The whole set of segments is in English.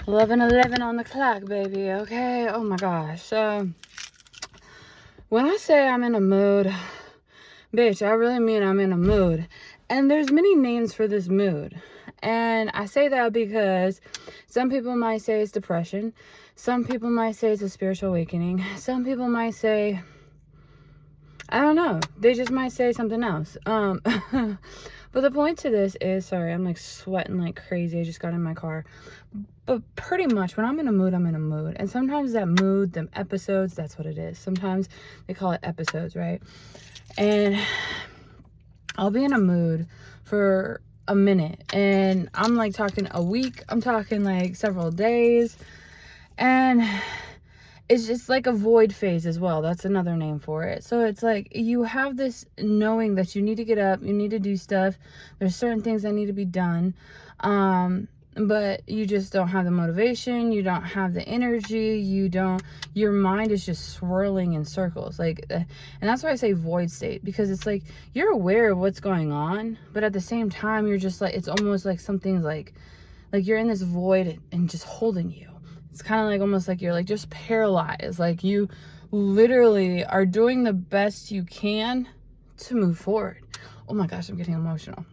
11:11 on the clock, baby. Okay. Oh my gosh. So when I say I'm in a mood, bitch, I really mean I'm in a mood. And there's many names for this mood. And I say that because some people might say it's depression. Some people might say it's a spiritual awakening. Some people might say, I don't know. They just might say something else. But the point to this is, sorry, I'm like sweating like crazy. I just got in my car. But pretty much when I'm in a mood, I'm in a mood. And sometimes that mood, them episodes, that's what it is. Sometimes they call it episodes, right? And I'll be in a mood for a minute. And I'm like talking a week. I'm talking like several days. And it's just like a void phase as well. That's another name for it. So it's like you have this knowing that you need to get up, you need to do stuff. There's certain things that need to be done. But you just don't have the motivation, you don't have the energy, your mind is just swirling in circles. And that's why I say void state, because it's like you're aware of what's going on, but at the same time you're just like, it's almost like something's like you're in this void and just holding you. It's kind of like almost like you're like just paralyzed. Like you literally are doing the best you can to move forward. Oh my gosh, I'm getting emotional.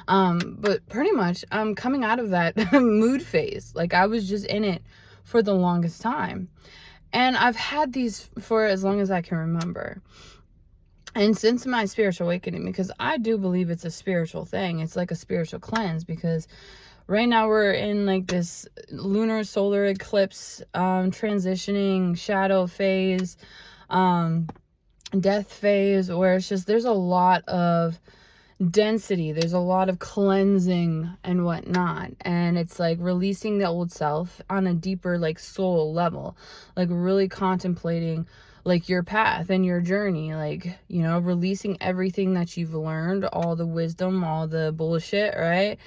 But pretty much I'm coming out of that mood phase. Like I was just in it for the longest time. And I've had these for as long as I can remember. And since my spiritual awakening, because I do believe it's a spiritual thing. It's like a spiritual cleanse, because right now we're in like this lunar solar eclipse, transitioning shadow phase, death phase, where it's just, there's a lot of density, there's a lot of cleansing and whatnot, and it's like releasing the old self on a deeper like soul level, like really contemplating like your path and your journey, like, you know, releasing everything that you've learned, all the wisdom, all the bullshit, right?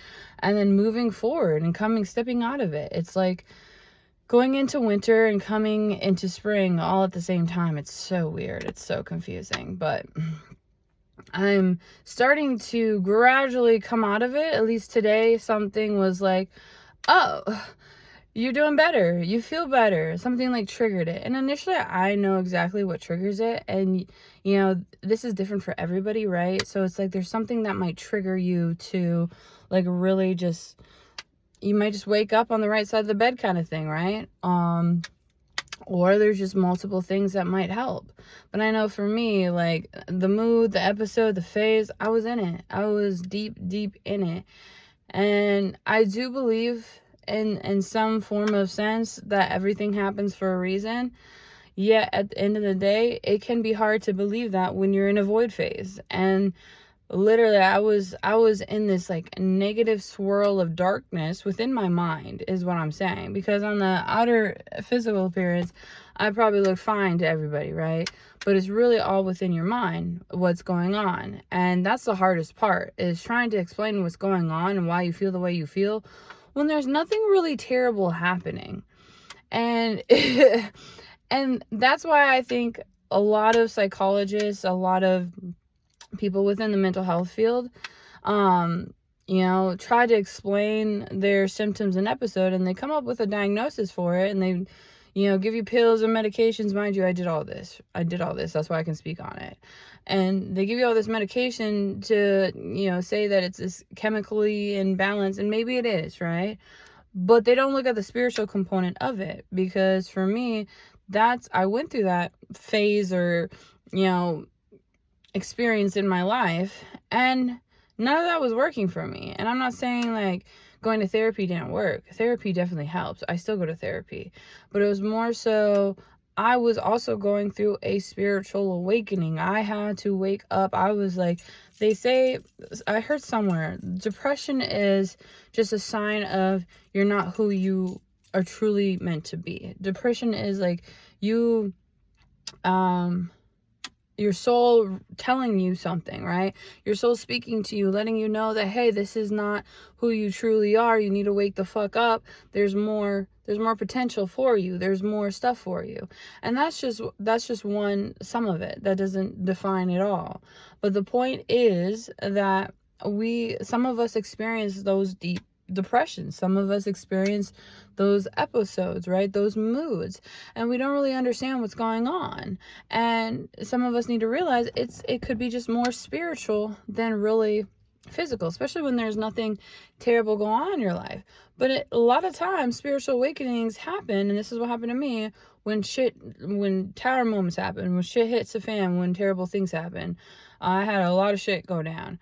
And then moving forward and stepping out of it. It's like going into winter and coming into spring all at the same time. It's so weird, it's so confusing, but I'm starting to gradually come out of it. At least today, something was like, oh, you're doing better. You feel better. Something like triggered it. And initially, I know exactly what triggers it. And, you know, this is different for everybody, right? So it's like there's something that might trigger you to like really just, you might just wake up on the right side of the bed kind of thing, right? Or there's just multiple things that might help. But I know for me, like the mood, the episode, the phase, I was in it. I was deep in it. And I do believe in some form of sense that everything happens for a reason. Yet at the end of the day, it can be hard to believe that when you're in a void phase. And literally I was in this like negative swirl of darkness within my mind, is what I'm saying, because on the outer physical appearance I probably look fine to everybody, right? But it's really all within your mind what's going on. And that's the hardest part, is trying to explain what's going on and why you feel the way you feel when there's nothing really terrible happening. And and that's why I think a lot of psychologists, a lot of people within the mental health field, you know, try to explain their symptoms and episode, and they come up with a diagnosis for it, and they, you know, give you pills and medications. Mind you, I did all this. That's why I can speak on it. And they give you all this medication to, you know, say that it's this chemically imbalanced, and maybe it is, right? But they don't look at the spiritual component of it, because for me, I went through that phase, or, you know, experience in my life, and none of that was working for me. And I'm not saying like going to therapy didn't work. Therapy definitely helps. I still go to therapy, but it was more so I was also going through a spiritual awakening. I had to wake up. I was like, they say, I heard somewhere, depression is just a sign of you're not who you are truly meant to be. Depression is like you your soul telling you something, right? Your soul speaking to you, letting you know that, hey, this is not who you truly are. You need to wake the fuck up. There's more potential for you. There's more stuff for you. And that's just some of it. That doesn't define it all. But the point is that some of us experience those deep depression. Some of us experience those episodes, right? Those moods, and we don't really understand what's going on. And some of us need to realize it could be just more spiritual than really physical, especially when there's nothing terrible going on in your life. But a lot of times spiritual awakenings happen, and this is what happened to me, when tower moments happen, when shit hits the fan, when terrible things happen. I had a lot of shit go down.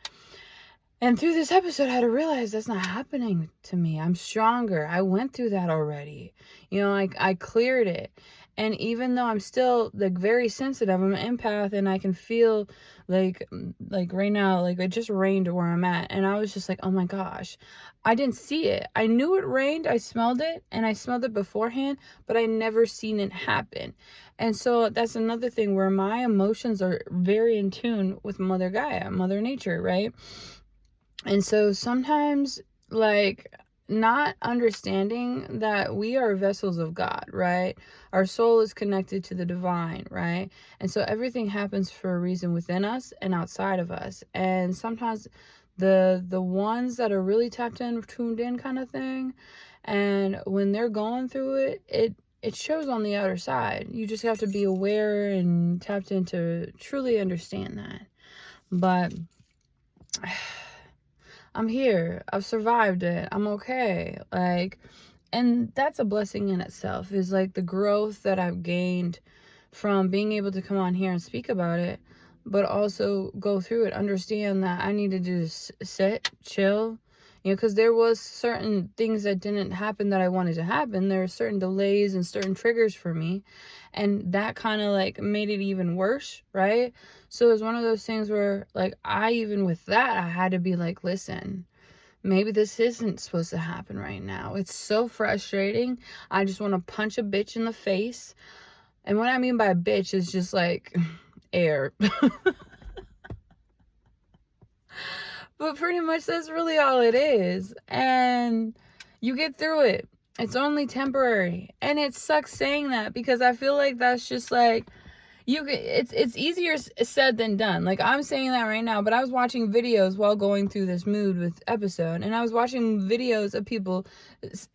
And through this episode, I had to realize that's not happening to me. I'm stronger. I went through that already. You know, I cleared it. And even though I'm still like very sensitive, I'm an empath, and I can feel like right now, like it just rained where I'm at. And I was just like, oh my gosh, I didn't see it. I knew it rained. I smelled it, and I smelled it beforehand, but I never seen it happen. And so that's another thing where my emotions are very in tune with Mother Gaia, Mother Nature, right? And so sometimes, like, not understanding that we are vessels of God, right? Our soul is connected to the divine, right? And so everything happens for a reason within us and outside of us. And sometimes the ones that are really tapped in, tuned in kind of thing, and when they're going through it shows on the outer side. You just have to be aware and tapped in to truly understand that. But I'm here. I've survived it. I'm okay. Like, and that's a blessing in itself, is like the growth that I've gained from being able to come on here and speak about it, but also go through it, understand that I need to just sit, chill, you know, because there was certain things that didn't happen that I wanted to happen. There were certain delays and certain triggers for me, and that kind of like made it even worse, right? So it was one of those things where, like, even with that, I had to be like, listen, maybe this isn't supposed to happen right now. It's so frustrating. I just want to punch a bitch in the face. And what I mean by bitch is just like air. But pretty much that's really all it is. And you get through it. It's only temporary. And it sucks saying that, because I feel like that's just like, it's easier said than done. Like, I'm saying that right now, but I was watching videos while going through this mood with episode, and I was watching videos of people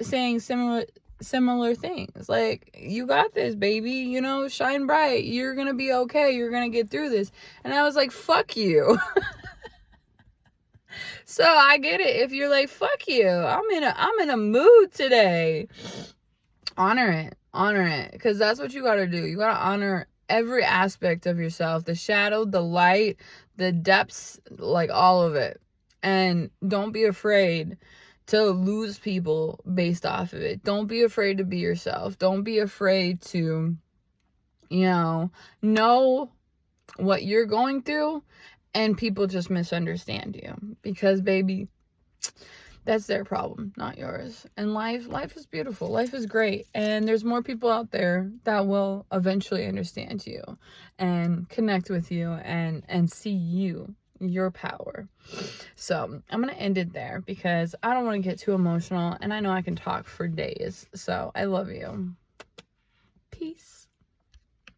saying similar things. Like, you got this, baby, you know, shine bright, you're gonna be okay, you're gonna get through this. And I was like, fuck you. So I get it if you're like, fuck you, I'm in a mood today. Honor it, because that's what you gotta do. You gotta honor every aspect of yourself, the shadow, the light, the depths, like all of it. And don't be afraid to lose people based off of it. Don't be afraid to be yourself. Don't be afraid to, know what you're going through, and people just misunderstand you, because baby, that's their problem, not yours. And life is beautiful. Life is great. And there's more people out there that will eventually understand you and connect with you and see your power. So I'm going to end it there, because I don't want to get too emotional, and I know I can talk for days. So I love you.